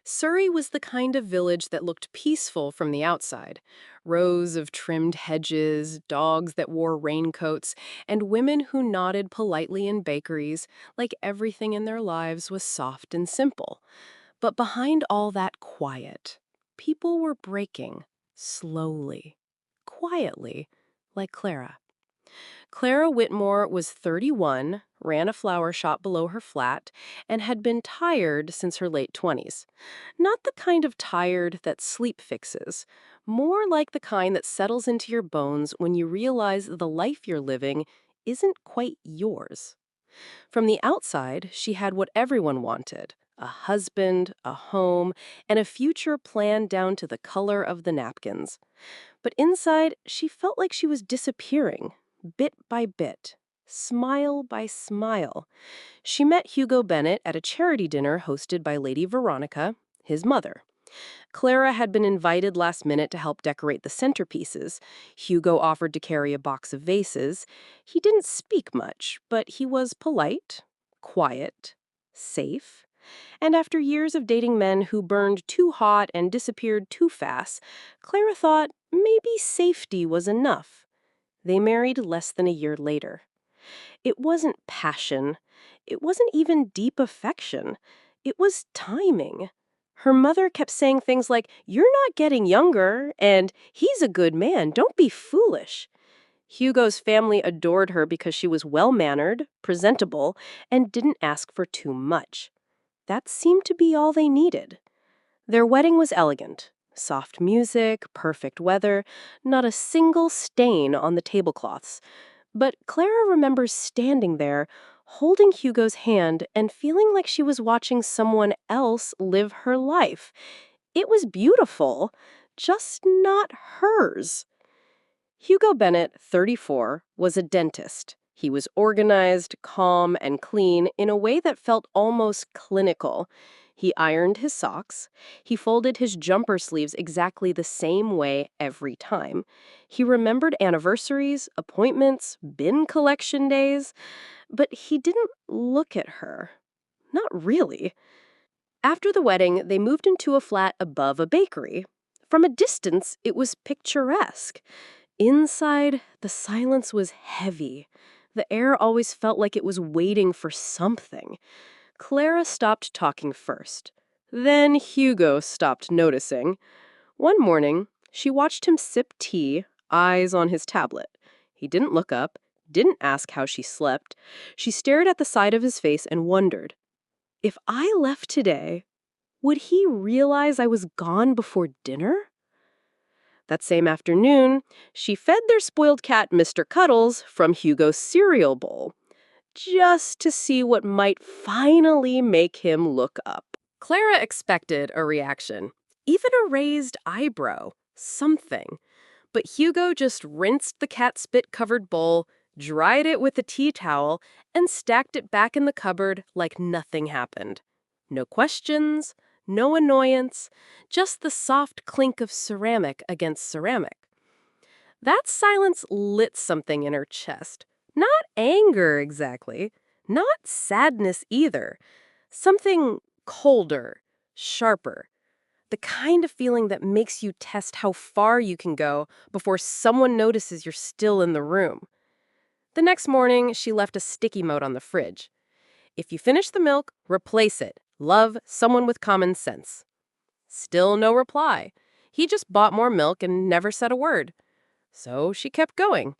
Surrey was the kind of village that looked peaceful from the outside. Rows of trimmed hedges, dogs that wore raincoats, and women who nodded politely in bakeries, like everything in their lives was soft and simple. But behind all that quiet, people were breaking, slowly, quietly, like Clara. Clara Whitmore was 31, ran a flower shop below her flat, and had been tired since her late 20s. Not the kind of tired that sleep fixes, more like the kind that settles into your bones when you realize the life you're living isn't quite yours. From the outside, she had what everyone wanted: a husband, a home, and a future planned down to the color of the napkins. But inside, she felt like she was disappearing, bit by bit, smile by smile. She met Hugo Bennett at a charity dinner hosted by Lady Veronica, his mother. Clara had been invited last minute to help decorate the centerpieces. Hugo offered to carry a box of vases. He didn't speak much, but he was polite, quiet, safe. And after years of dating men who burned too hot and disappeared too fast, Clara thought maybe safety was enough. They married less than a year later. It wasn't passion. It wasn't even deep affection. It was timing. Her mother kept saying things like, "You're not getting younger," and "He's a good man, don't be foolish." Hugo's family adored her because she was well-mannered, presentable, and didn't ask for too much. That seemed to be all they needed. Their wedding was elegant. Soft music, perfect weather, not a single stain on the tablecloths. But Clara remembers standing there, holding Hugo's hand and feeling like she was watching someone else live her life. It was beautiful, just not hers. Hugo Bennett, 34, was a dentist. He was organized, calm, and clean in a way that felt almost clinical. He ironed his socks. He folded his jumper sleeves exactly the same way every time. He remembered anniversaries, appointments, bin collection days, but he didn't look at her. Not really. After the wedding, they moved into a flat above a bakery. From a distance, it was picturesque. Inside, the silence was heavy. The air always felt like it was waiting for something. Clara stopped talking first. Then Hugo stopped noticing. One morning, she watched him sip tea, eyes on his tablet. He didn't look up, didn't ask how she slept. She stared at the side of his face and wondered, if I left today, would he realize I was gone before dinner? That same afternoon, she fed their spoiled cat, Mr. Cuddles, from Hugo's cereal bowl, just to see what might finally make him look up. Clara expected a reaction, even a raised eyebrow, something. But Hugo just rinsed the cat spit-covered bowl, dried it with a tea towel, and stacked it back in the cupboard like nothing happened. No questions, no annoyance, just the soft clink of ceramic against ceramic. That silence lit something in her chest. Not anger exactly, not sadness either. Something colder, sharper. The kind of feeling that makes you test how far you can go before someone notices you're still in the room. The next morning, she left a sticky note on the fridge. If you finish the milk, replace it. Love, someone with common sense. Still no reply. He just bought more milk and never said a word. So she kept going.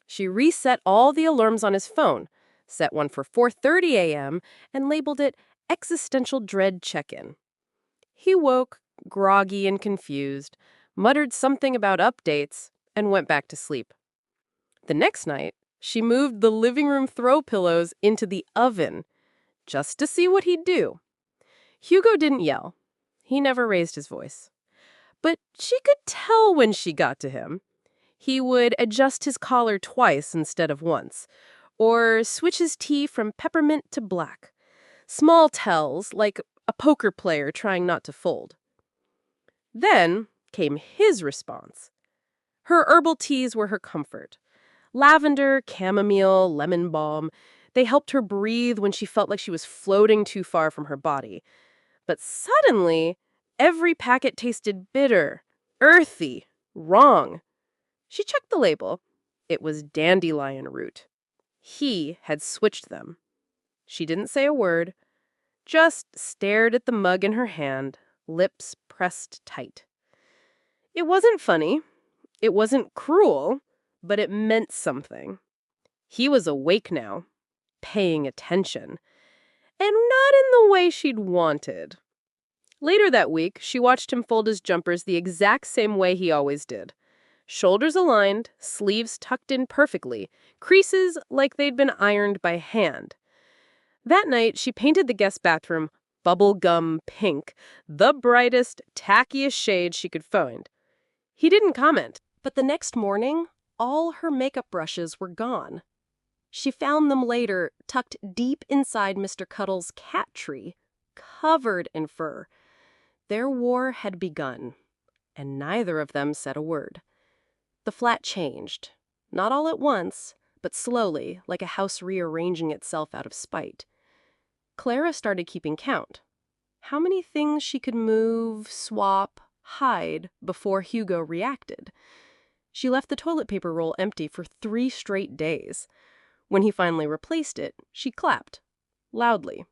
She reset all the alarms on his phone, set one for 4:30 a.m., and labeled it Existential Dread Check-in. He woke, groggy and confused, muttered something about updates, and went back to sleep. The next night, she moved the living room throw pillows into the oven, just to see what he'd do. Hugo didn't yell. He never raised his voice. But she could tell when she got to him. He would adjust his collar twice instead of once, or switch his tea from peppermint to black. Small tells, like a poker player trying not to fold. Then came his response. Her herbal teas were her comfort. Lavender, chamomile, lemon balm. They helped her breathe when she felt like she was floating too far from her body. But suddenly, Every packet tasted bitter, earthy, wrong. She checked the label. It was dandelion root. He had switched them. She didn't say a word, just stared at the mug in her hand, lips pressed tight. It wasn't funny. It wasn't cruel, but it meant something. He was awake now, paying attention, and not in the way she'd wanted. Later that week, she watched him fold his jumpers the exact same way he always did. Shoulders aligned, sleeves tucked in perfectly, creases like they'd been ironed by hand. That night, she painted the guest bathroom bubblegum pink, the brightest, tackiest shade she could find. He didn't comment, but the next morning, all her makeup brushes were gone. She found them later, tucked deep inside Mr. Cuddle's cat tree, covered in fur. Their war had begun, and neither of them said a word. The flat changed, not all at once, but slowly, like a house rearranging itself out of spite. Clara started keeping count. How many things she could move, swap, hide before Hugo reacted. She left the toilet paper roll empty for 3 straight days. When he finally replaced it, she clapped, loudly,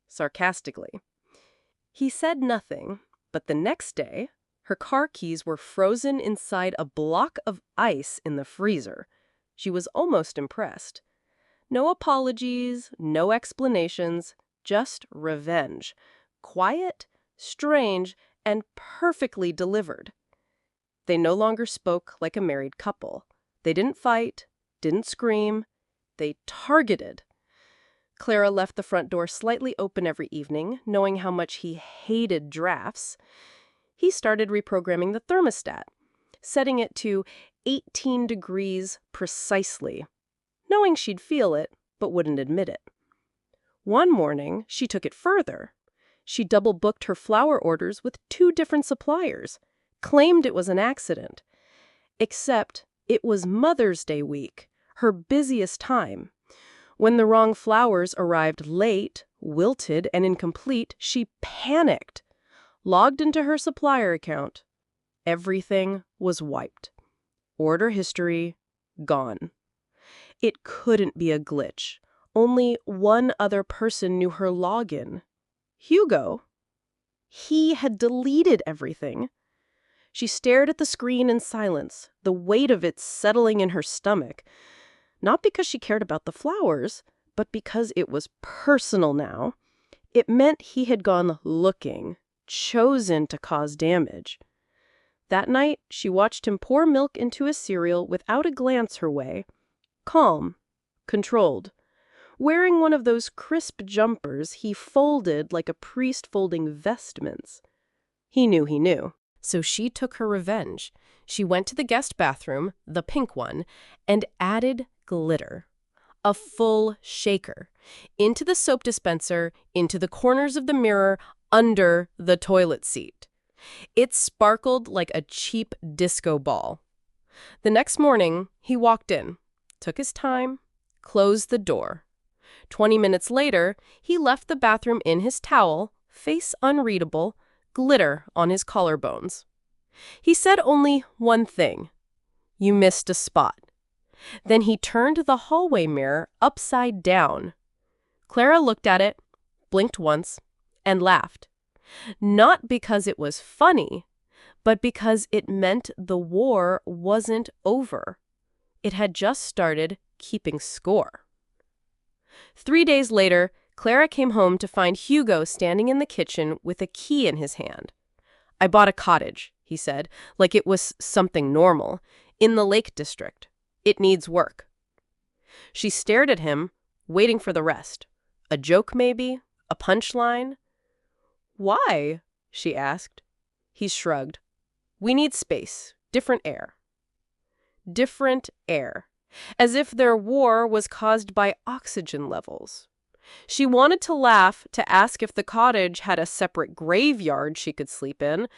sarcastically. He said nothing, but the next day, her car keys were frozen inside a block of ice in the freezer. She was almost impressed. No apologies, no explanations, just revenge. Quiet, strange, and perfectly delivered. They no longer spoke like a married couple. They didn't fight, didn't scream. They targeted. Clara left the front door slightly open every evening, knowing how much he hated drafts. He started reprogramming the thermostat, setting it to 18 degrees precisely, knowing she'd feel it, but wouldn't admit it. One morning, she took it further. She double-booked her flower orders with 2 different suppliers, claimed it was an accident. Except it was Mother's Day week, her busiest time. When the wrong flowers arrived late, wilted, and incomplete, she panicked, logged into her supplier account. Everything was wiped. Order history gone. It couldn't be a glitch. Only one other person knew her login. Hugo. He had deleted everything. She stared at the screen in silence, the weight of it settling in her stomach. Not because she cared about the flowers, but because it was personal now. It meant he had gone looking, chosen to cause damage. That night, she watched him pour milk into his cereal without a glance her way. Calm, controlled. Wearing one of those crisp jumpers he folded like a priest folding vestments. He knew. So she took her revenge. She went to the guest bathroom, the pink one, and added glitter. A full shaker. Into the soap dispenser, into the corners of the mirror, under the toilet seat. It sparkled like a cheap disco ball. The next morning, he walked in, took his time, closed the door. 20 minutes later, he left the bathroom in his towel, face unreadable, glitter on his collarbones. He said only one thing. "You missed a spot." Then he turned the hallway mirror upside down. Clara looked at it, blinked once, and laughed. Not because it was funny, but because it meant the war wasn't over. It had just started keeping score. 3 days later, Clara came home to find Hugo standing in the kitchen with a key in his hand. "I bought a cottage," he said, like it was something normal, "in the Lake District. It needs work." She stared at him, waiting for the rest. A joke, maybe? A punchline? "Why?" she asked. He shrugged. "We need space, different air." Different air. As if their war was caused by oxygen levels. She wanted to laugh, to ask if the cottage had a separate graveyard she could sleep in,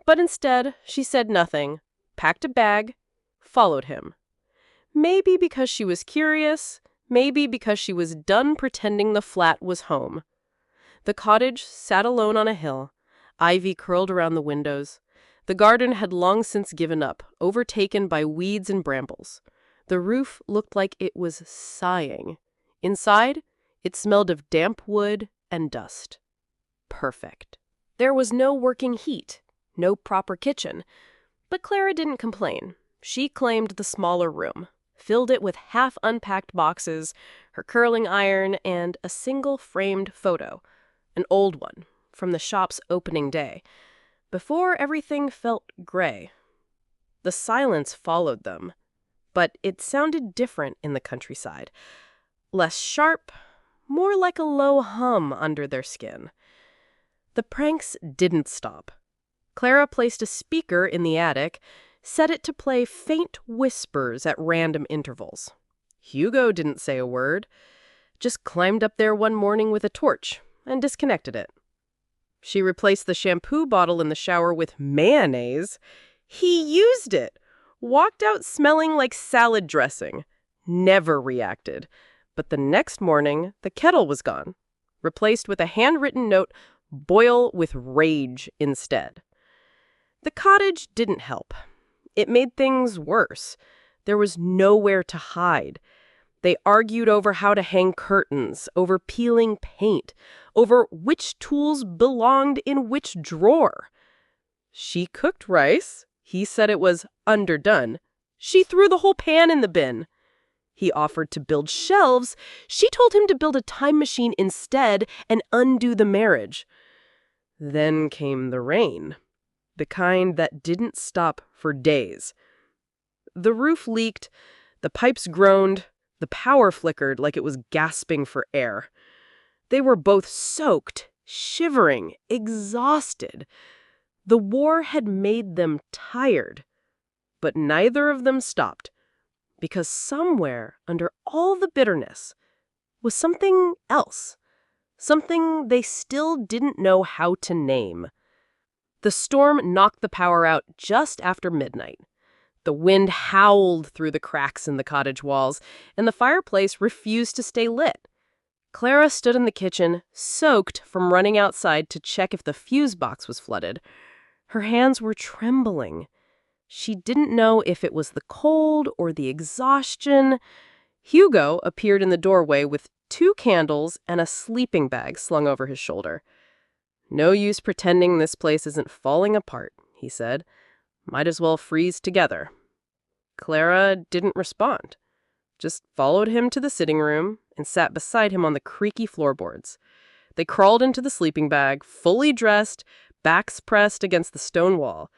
but instead she said nothing, packed a bag, followed him. Maybe because she was curious, maybe because she was done pretending the flat was home. The cottage sat alone on a hill, Ivy curled around the windows. The garden had long since given up, overtaken by weeds and brambles. The roof looked like it was sighing. Inside, it smelled of damp wood and dust. Perfect. There was no working heat, no proper kitchen. But Clara didn't complain. She claimed the smaller room, filled it with half-unpacked boxes, her curling iron, and a single framed photo, an old one, from the shop's opening day, before everything felt gray. The silence followed them, but it sounded different in the countryside. Less sharp, more like a low hum under their skin. The pranks didn't stop. Clara placed a speaker in the attic, set it to play faint whispers at random intervals. Hugo didn't say a word, just climbed up there one morning with a torch and disconnected it. She replaced the shampoo bottle in the shower with mayonnaise. He used it, walked out smelling like salad dressing, never reacted. But the next morning, the kettle was gone, replaced with a handwritten note, "Boil with rage" instead. The cottage didn't help. It made things worse. There was nowhere to hide. They argued over how to hang curtains, over peeling paint, over which tools belonged in which drawer. She cooked rice. He said it was underdone. She threw the whole pan in the bin. He offered to build shelves. She told him to build a time machine instead and undo the marriage. Then came the rain, the kind that didn't stop for days. The roof leaked, the pipes groaned, the power flickered like it was gasping for air. They were both soaked, shivering, exhausted. The war had made them tired, but neither of them stopped, because somewhere under all the bitterness was something else, something they still didn't know how to name. The storm knocked the power out just after midnight. The wind howled through the cracks in the cottage walls, and the fireplace refused to stay lit. Clara stood in the kitchen, soaked from running outside to check if the fuse box was flooded. Her hands were trembling. She didn't know if it was the cold or the exhaustion. Hugo appeared in the doorway with 2 candles and a sleeping bag slung over his shoulder. "No use pretending this place isn't falling apart," he said. "Might as well freeze together." Clara didn't respond, just followed him to the sitting room and sat beside him on the creaky floorboards. They crawled into the sleeping bag, fully dressed, backs pressed against the stone wall.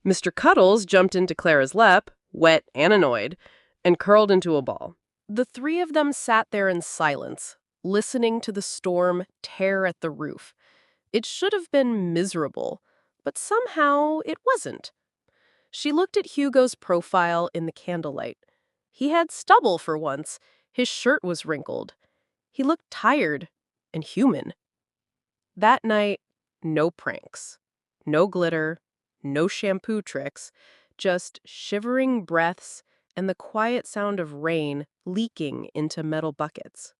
Mr. Cuddles jumped into Clara's lap, wet and annoyed, and curled into a ball. The 3 of them sat there in silence, listening to the storm tear at the roof. It should have been miserable, but somehow it wasn't. She looked at Hugo's profile in the candlelight. He had stubble for once. His shirt was wrinkled. He looked tired and human. That night, no pranks, no glitter, no shampoo tricks, just shivering breaths and the quiet sound of rain leaking into metal buckets.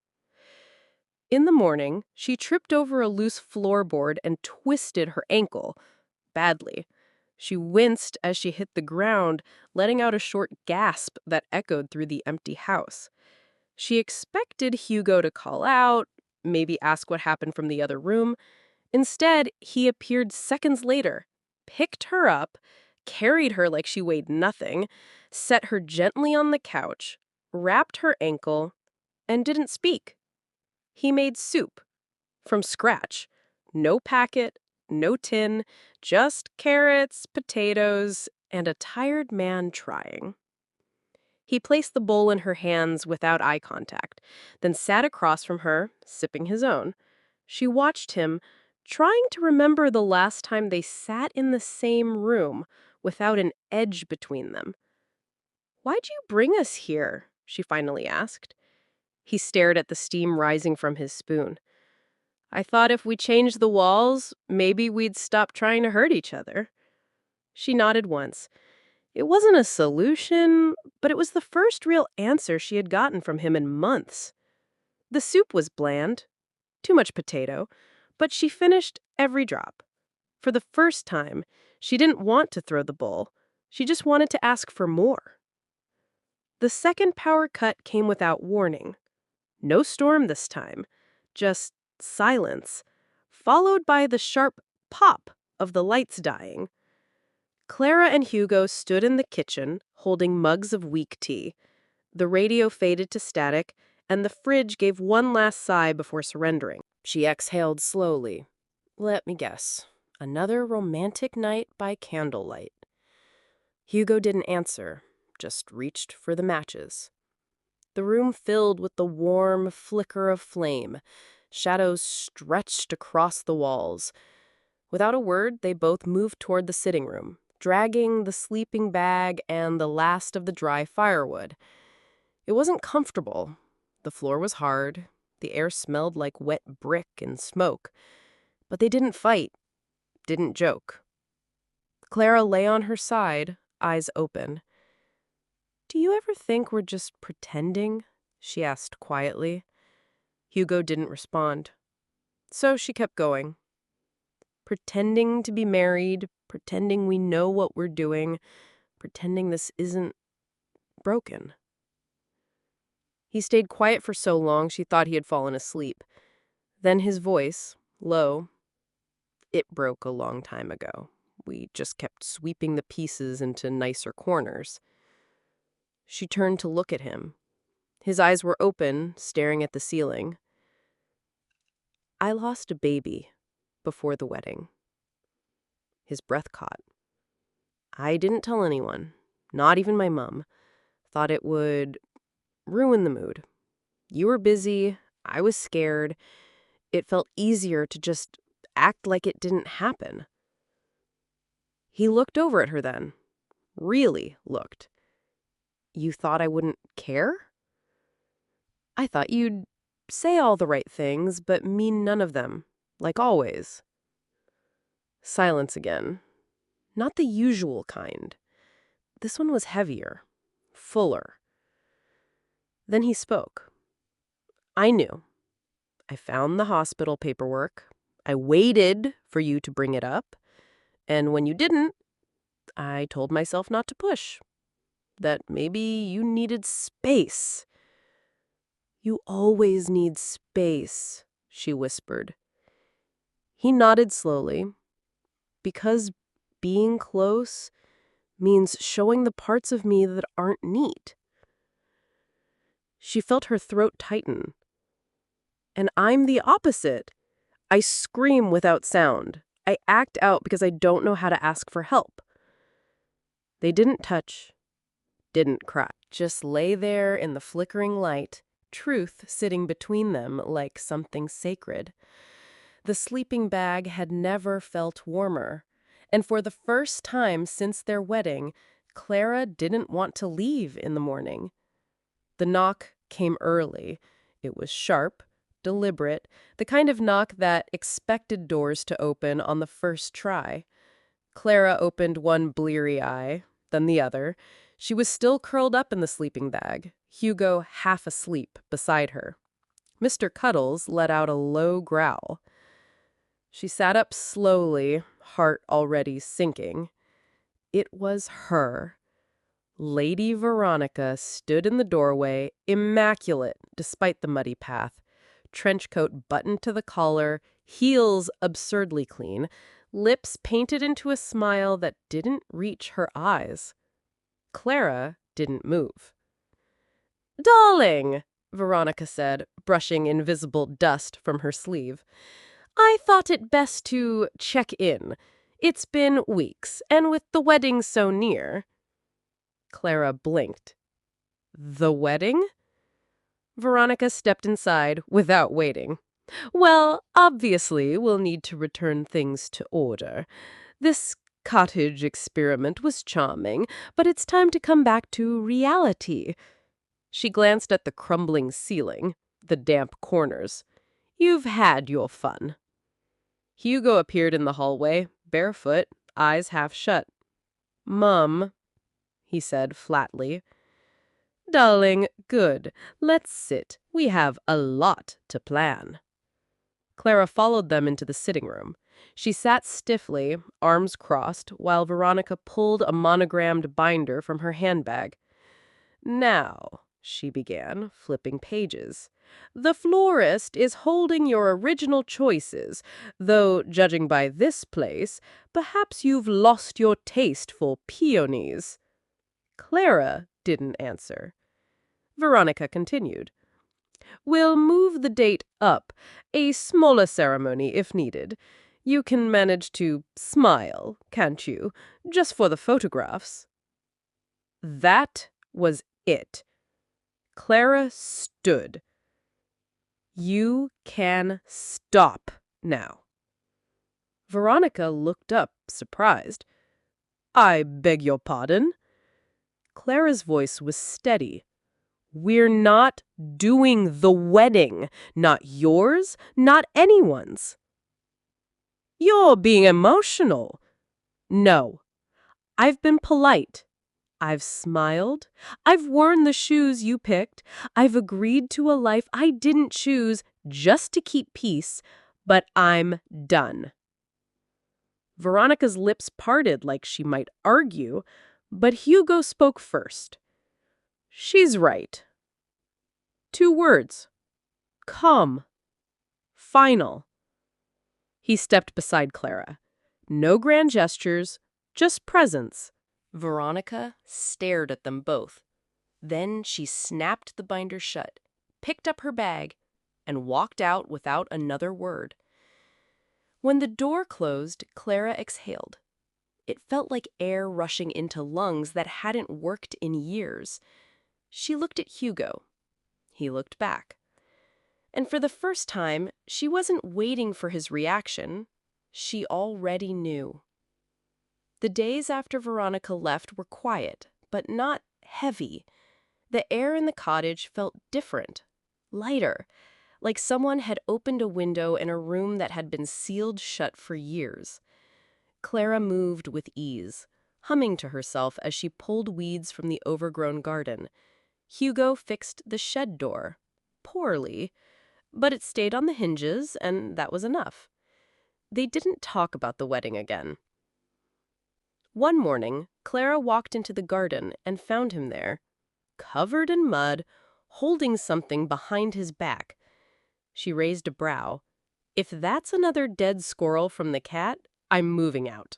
In the morning, she tripped over a loose floorboard and twisted her ankle, badly. She winced as she hit the ground, letting out a short gasp that echoed through the empty house. She expected Hugo to call out, maybe ask what happened from the other room. Instead, he appeared seconds later, picked her up, carried her like she weighed nothing, set her gently on the couch, wrapped her ankle, and didn't speak. He made soup, from scratch. No packet, no tin, just carrots, potatoes, and a tired man trying. He placed the bowl in her hands without eye contact, then sat across from her, sipping his own. She watched him, trying to remember the last time they sat in the same room without an edge between them. "Why'd you bring us here?" she finally asked. He stared at the steam rising from his spoon. "I thought if we changed the walls, maybe we'd stop trying to hurt each other." She nodded once. It wasn't a solution, but it was the first real answer she had gotten from him in months. The soup was bland, too much potato, but she finished every drop. For the first time, she didn't want to throw the bowl. She just wanted to ask for more. The second power cut came without warning. No storm this time, just silence, followed by the sharp pop of the lights dying. Clara and Hugo stood in the kitchen, holding mugs of weak tea. The radio faded to static, and the fridge gave one last sigh before surrendering. She exhaled slowly. Let me guess. Another romantic night by candlelight. Hugo didn't answer, just reached for the matches. The room filled with the warm flicker of flame. Shadows stretched across the walls. Without a word, they both moved toward the sitting room, dragging the sleeping bag and the last of the dry firewood. It wasn't comfortable. The floor was hard. The air smelled like wet brick and smoke. But they didn't fight, didn't joke. Clara lay on her side, eyes open. "Do you ever think we're just pretending?" she asked quietly. Hugo didn't respond. So she kept going. Pretending to be married, pretending we know what we're doing, pretending this isn't broken. He stayed quiet for so long she thought he had fallen asleep. Then his voice, low, "It broke a long time ago. We just kept sweeping the pieces into nicer corners." She turned to look at him. His eyes were open, staring at the ceiling. "I lost a baby before the wedding." His breath caught. "I didn't tell anyone, not even my mom. Thought it would ruin the mood. You were busy, I was scared. It felt easier to just act like it didn't happen." He looked over at her then. Really looked. "You thought I wouldn't care?" "I thought you'd say all the right things, but mean none of them, like always." Silence again. Not the usual kind. This one was heavier, fuller. Then he spoke. "I knew. I found the hospital paperwork. I waited for you to bring it up. And when you didn't, I told myself not to push. That maybe you needed space." "You always need space," she whispered. He nodded slowly. "Because being close means showing the parts of me that aren't neat." She felt her throat tighten. "And I'm the opposite. I scream without sound. I act out because I don't know how to ask for help." They didn't touch, didn't cry. Just lay there in the flickering light, truth sitting between them like something sacred. The sleeping bag had never felt warmer. And for the first time since their wedding, Clara didn't want to leave in the morning. The knock came early. It was sharp, deliberate, the kind of knock that expected doors to open on the first try. Clara opened one bleary eye, then the other. She was still curled up in the sleeping bag, Hugo half asleep beside her. Mr. Cuddles let out a low growl. She sat up slowly, heart already sinking. It was her. Lady Veronica stood in the doorway, immaculate despite the muddy path. Trench coat buttoned to the collar, heels absurdly clean, lips painted into a smile that didn't reach her eyes. Clara didn't move. "Darling," Veronica said, brushing invisible dust from her sleeve, "I thought it best to check in. It's been weeks, and with the wedding so near." Clara blinked. "The wedding?" Veronica stepped inside without waiting. "Well, obviously, we'll need to return things to order. This cottage experiment was charming, but it's time to come back to reality." She glanced at the crumbling ceiling, the damp corners. "You've had your fun." Hugo appeared in the hallway, barefoot, eyes half shut. "Mum," he said flatly. "Darling, good. Let's sit. We have a lot to plan." Clara followed them into the sitting room. She sat stiffly, arms crossed, while Veronica pulled a monogrammed binder from her handbag. "Now," she began, flipping pages, "the florist is holding your original choices, though, judging by this place, perhaps you've lost your taste for peonies." Clara didn't answer. Veronica continued. "We'll move the date up, a smaller ceremony if needed. You can manage to smile, can't you, just for the photographs?" That was it. Clara stood. "You can stop now." Veronica looked up, surprised. "I beg your pardon?" Clara's voice was steady. "We're not doing the wedding. Not yours, not anyone's." "You're being emotional." "No. I've been polite. I've smiled. I've worn the shoes you picked. I've agreed to a life I didn't choose just to keep peace, but I'm done." Veronica's lips parted like she might argue, but Hugo spoke first. "She's right. 2 words. Come. Final." He stepped beside Clara. No grand gestures, just presence. Veronica stared at them both. Then she snapped the binder shut, picked up her bag, and walked out without another word. When the door closed, Clara exhaled. It felt like air rushing into lungs that hadn't worked in years. She looked at Hugo. He looked back. And for the first time, she wasn't waiting for his reaction. She already knew. The days after Veronica left were quiet, but not heavy. The air in the cottage felt different, lighter, like someone had opened a window in a room that had been sealed shut for years. Clara moved with ease, humming to herself as she pulled weeds from the overgrown garden. Hugo fixed the shed door, poorly, but it stayed on the hinges, and that was enough. They didn't talk about the wedding again. One morning, Clara walked into the garden and found him there, covered in mud, holding something behind his back. She raised a brow. "If that's another dead squirrel from the cat, I'm moving out."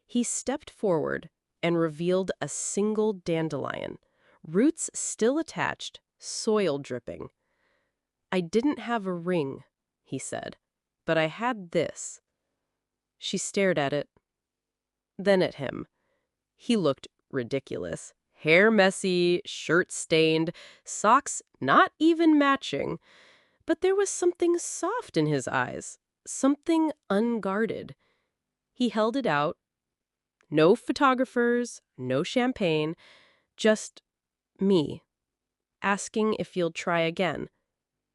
He stepped forward and revealed a single dandelion, roots still attached, soil dripping. "I didn't have a ring," he said, "but I had this." She stared at it, then at him. He looked ridiculous. Hair messy, shirt stained, socks not even matching. But there was something soft in his eyes, something unguarded. He held it out. No photographers, no champagne, just me, asking if you'll try again,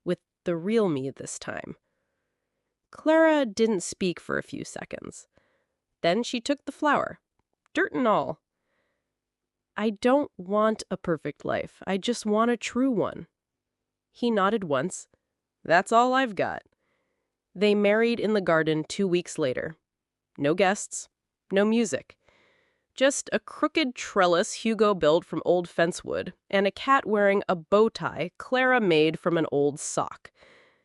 with the real me this time. Clara didn't speak for a few seconds. Then she took the flower, dirt and all. "I don't want a perfect life. I just want a true one." He nodded once. "That's all I've got." They married in the garden 2 weeks later. No guests, no music. Just a crooked trellis Hugo built from old fence wood, and a cat wearing a bow tie Clara made from an old sock.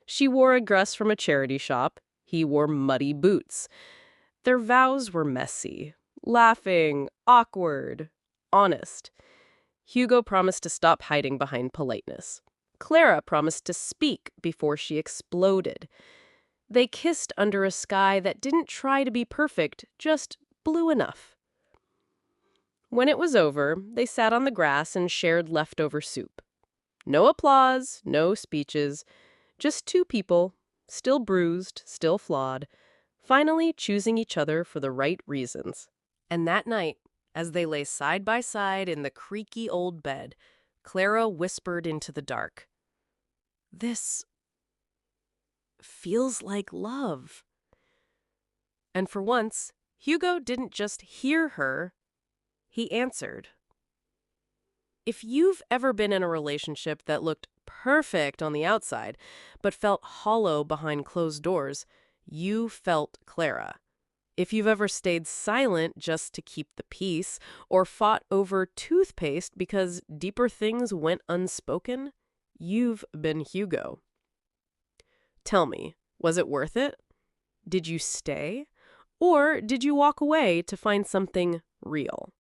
She wore a dress from a charity shop. He wore muddy boots. Their vows were messy, laughing, awkward, honest. Hugo promised to stop hiding behind politeness. Clara promised to speak before she exploded. They kissed under a sky that didn't try to be perfect, just blue enough. When it was over, they sat on the grass and shared leftover soup. No applause, no speeches, just 2 people, still bruised, still flawed, finally choosing each other for the right reasons. And that night, as they lay side by side in the creaky old bed, Clara whispered into the dark, "This feels like love." And for once, Hugo didn't just hear her, he answered. If you've ever been in a relationship that looked perfect on the outside, but felt hollow behind closed doors, You felt Clara. If you've ever stayed silent just to keep the peace, or fought over toothpaste because deeper things went unspoken, you've been Hugo. Tell me, was it worth it? Did you stay? Or did you walk away to find something real?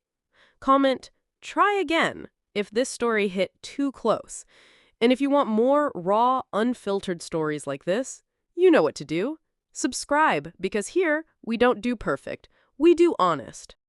Comment, try again, if this story hit too close. And if you want more raw, unfiltered stories like this, you know what to do. Subscribe, because here we don't do perfect, we do honest.